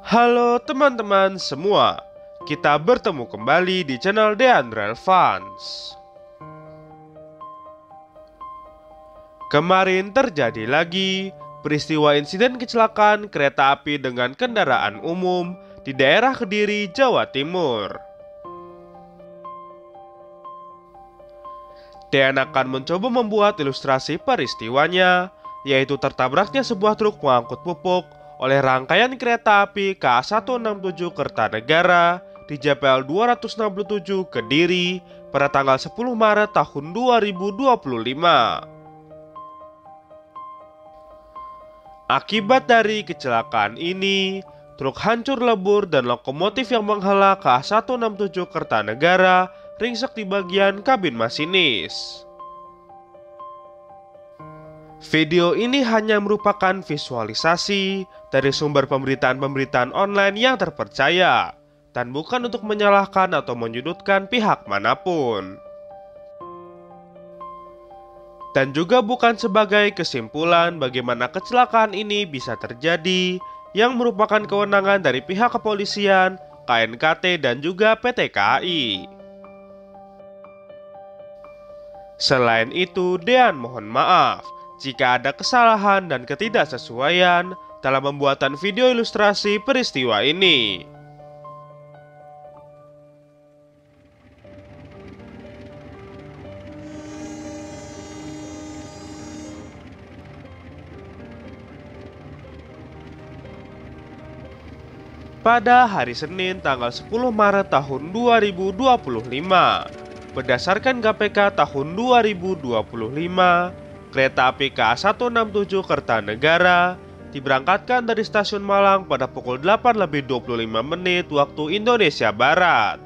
Halo teman-teman semua, kita bertemu kembali di channel Deandre Fans. Kemarin terjadi lagi peristiwa insiden kecelakaan kereta api dengan kendaraan umum di daerah Kediri, Jawa Timur. Dean akan mencoba membuat ilustrasi peristiwanya, yaitu tertabraknya sebuah truk pengangkut pupuk oleh rangkaian kereta api KA167 Kertanegara di JPL 267 Kediri pada tanggal 10 Maret tahun 2025. Akibat dari kecelakaan ini, truk hancur lebur dan lokomotif yang menghala KA167 Kertanegara ringsek di bagian kabin masinis. Video ini hanya merupakan visualisasi dari sumber pemberitaan online yang terpercaya dan bukan untuk menyalahkan atau menyudutkan pihak manapun. Dan juga bukan sebagai kesimpulan bagaimana kecelakaan ini bisa terjadi yang merupakan kewenangan dari pihak kepolisian, KNKT, dan juga PT KAI. Selain itu, Dean mohon maaf jika ada kesalahan dan ketidaksesuaian dalam pembuatan video ilustrasi peristiwa ini. Pada hari Senin tanggal 10 Maret tahun 2025, berdasarkan KPK tahun 2025, kereta api KA167 Kertanegara diberangkatkan dari stasiun Malang pada pukul 8:25 waktu Indonesia Barat.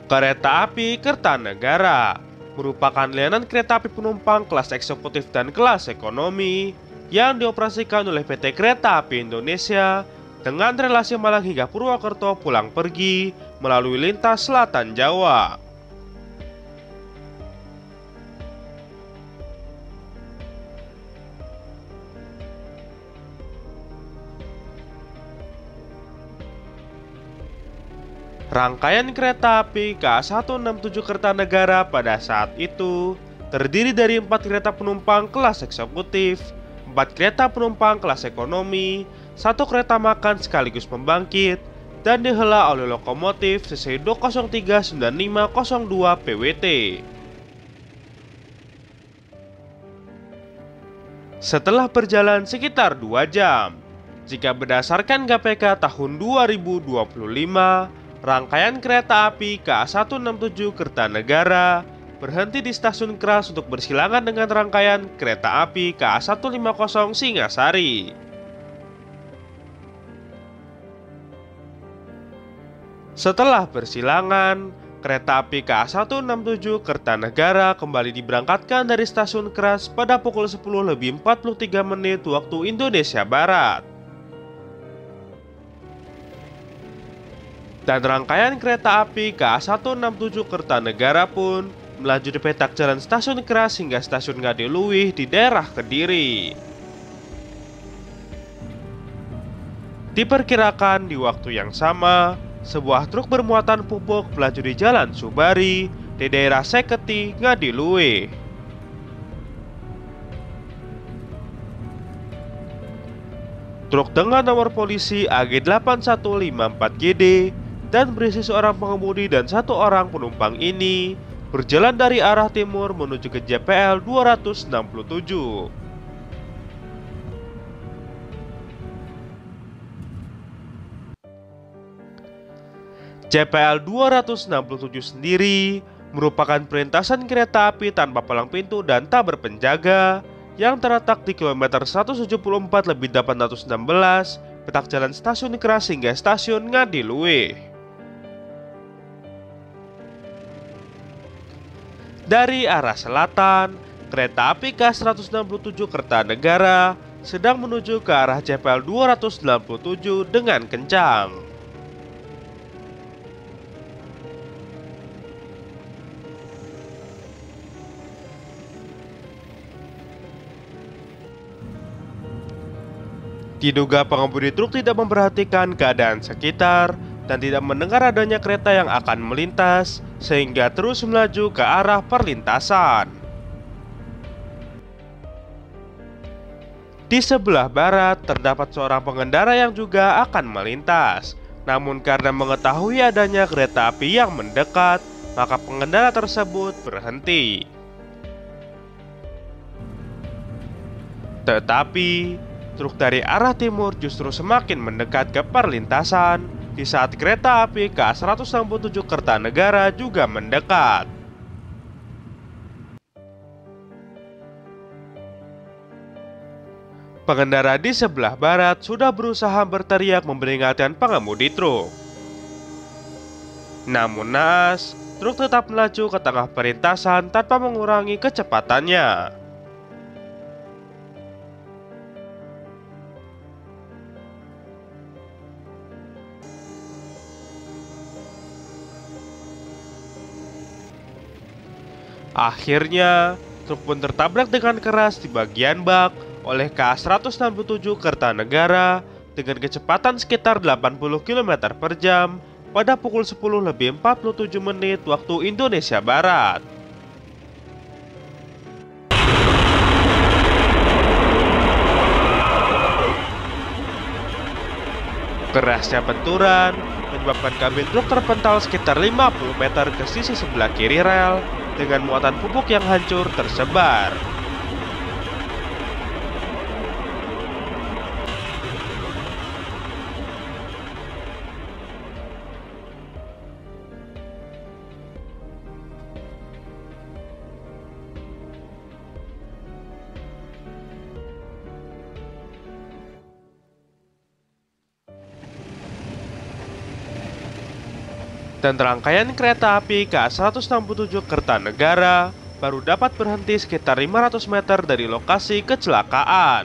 Kereta api Kertanegara merupakan layanan kereta api penumpang kelas eksekutif dan kelas ekonomi yang dioperasikan oleh PT Kereta Api Indonesia dengan relasi Malang hingga Purwokerto pulang pergi melalui lintas selatan Jawa. Rangkaian kereta api KA167 Kertanegara pada saat itu terdiri dari 4 kereta penumpang kelas eksekutif, 4 kereta penumpang kelas ekonomi, 1 kereta makan sekaligus pembangkit, dan dihela oleh lokomotif CC 2039502 PWT. Setelah berjalan sekitar 2 jam, jika berdasarkan KPK tahun 2025, rangkaian kereta api KA167 Kertanegara berhenti di stasiun Keras untuk bersilangan dengan rangkaian kereta api KA150 Singasari. Setelah bersilangan, kereta api KA167 Kertanegara kembali diberangkatkan dari stasiun Keras pada pukul 10:43 waktu Indonesia Barat. Dan rangkaian kereta api KA167 Kertanegara pun melaju di petak jalan stasiun Keras hingga stasiun Ngadiluih di daerah Kediri. Diperkirakan di waktu yang sama, sebuah truk bermuatan pupuk melaju di Jalan Subari di daerah Seketi, Ngadiluih. Truk dengan nomor polisi AG8154GD dan berisi seorang pengemudi dan 1 orang penumpang ini berjalan dari arah timur menuju ke JPL 267. JPL 267 sendiri merupakan perlintasan kereta api tanpa palang pintu dan tak berpenjaga yang terletak di kilometer 174+816 petak jalan stasiun Keras hingga stasiun Ngadiluih. Dari arah selatan, kereta api KA167 Kertanegara sedang menuju ke arah JPL 297 dengan kencang. Diduga pengemudi truk tidak memperhatikan keadaan sekitar dan tidak mendengar adanya kereta yang akan melintas, sehingga terus melaju ke arah perlintasan. Di sebelah barat terdapat seorang pengendara yang juga akan melintas. Namun karena mengetahui adanya kereta api yang mendekat, maka pengendara tersebut berhenti. Tetapi truk dari arah timur justru semakin mendekat ke perlintasan di saat kereta api KA-167 Kertanegara juga mendekat. Pengendara di sebelah barat sudah berusaha berteriak memperingatkan pengemudi truk. Namun naas, truk tetap melaju ke tengah perlintasan tanpa mengurangi kecepatannya. Akhirnya, truk pun tertabrak dengan keras di bagian bak oleh KA-167 Kertanegara dengan kecepatan sekitar 80 km per jam pada pukul 10.47 waktu Indonesia Barat. Kerasnya benturan menyebabkan kabin truk terpental sekitar 50 meter ke sisi sebelah kiri rel dengan muatan pupuk yang hancur tersebar. Dan rangkaian kereta api KA-167 Kertanegara baru dapat berhenti sekitar 500 meter dari lokasi kecelakaan.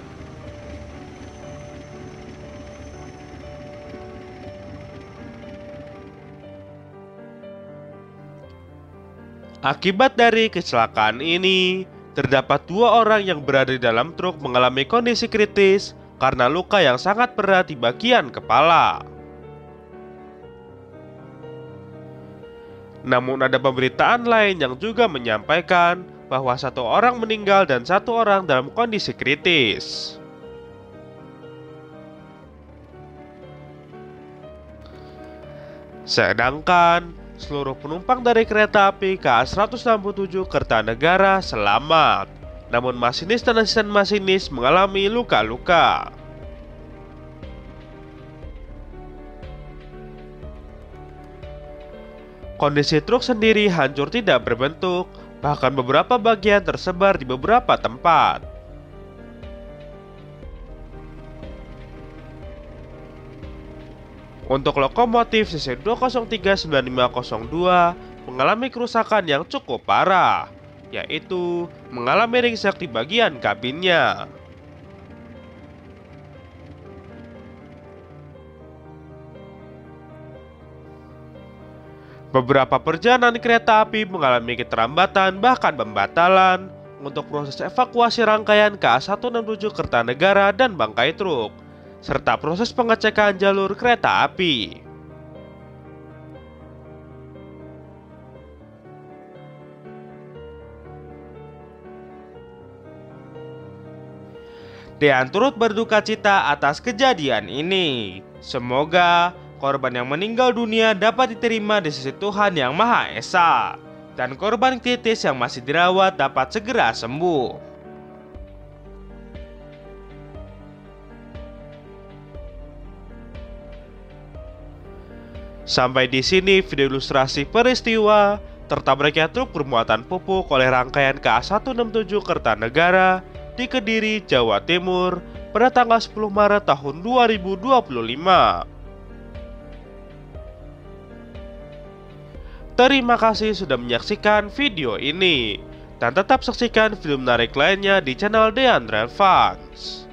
Akibat dari kecelakaan ini, terdapat 2 orang yang berada di dalam truk mengalami kondisi kritis karena luka yang sangat berat di bagian kepala. Namun ada pemberitaan lain yang juga menyampaikan bahwa 1 orang meninggal dan 1 orang dalam kondisi kritis. Sedangkan seluruh penumpang dari kereta api KA-167 Kertanegara selamat, namun masinis dan asisten masinis mengalami luka-luka. Kondisi truk sendiri hancur tidak berbentuk, bahkan beberapa bagian tersebar di beberapa tempat. Untuk lokomotif CC2039502 mengalami kerusakan yang cukup parah, yaitu mengalami ringsek di bagian kabinnya. Beberapa perjalanan kereta api mengalami keterlambatan bahkan pembatalan untuk proses evakuasi rangkaian KA-167 Kertanegara dan bangkai truk, serta proses pengecekan jalur kereta api. Dean turut berduka cita atas kejadian ini. Semoga korban yang meninggal dunia dapat diterima di sisi Tuhan Yang Maha Esa, dan korban kritis yang masih dirawat dapat segera sembuh. Sampai di sini video ilustrasi peristiwa tertabraknya truk bermuatan pupuk oleh rangkaian KA-167 Kertanegara di Kediri, Jawa Timur pada tanggal 10 Maret tahun 2025. Terima kasih sudah menyaksikan video ini, dan tetap saksikan video menarik lainnya di channel Dean Relevance.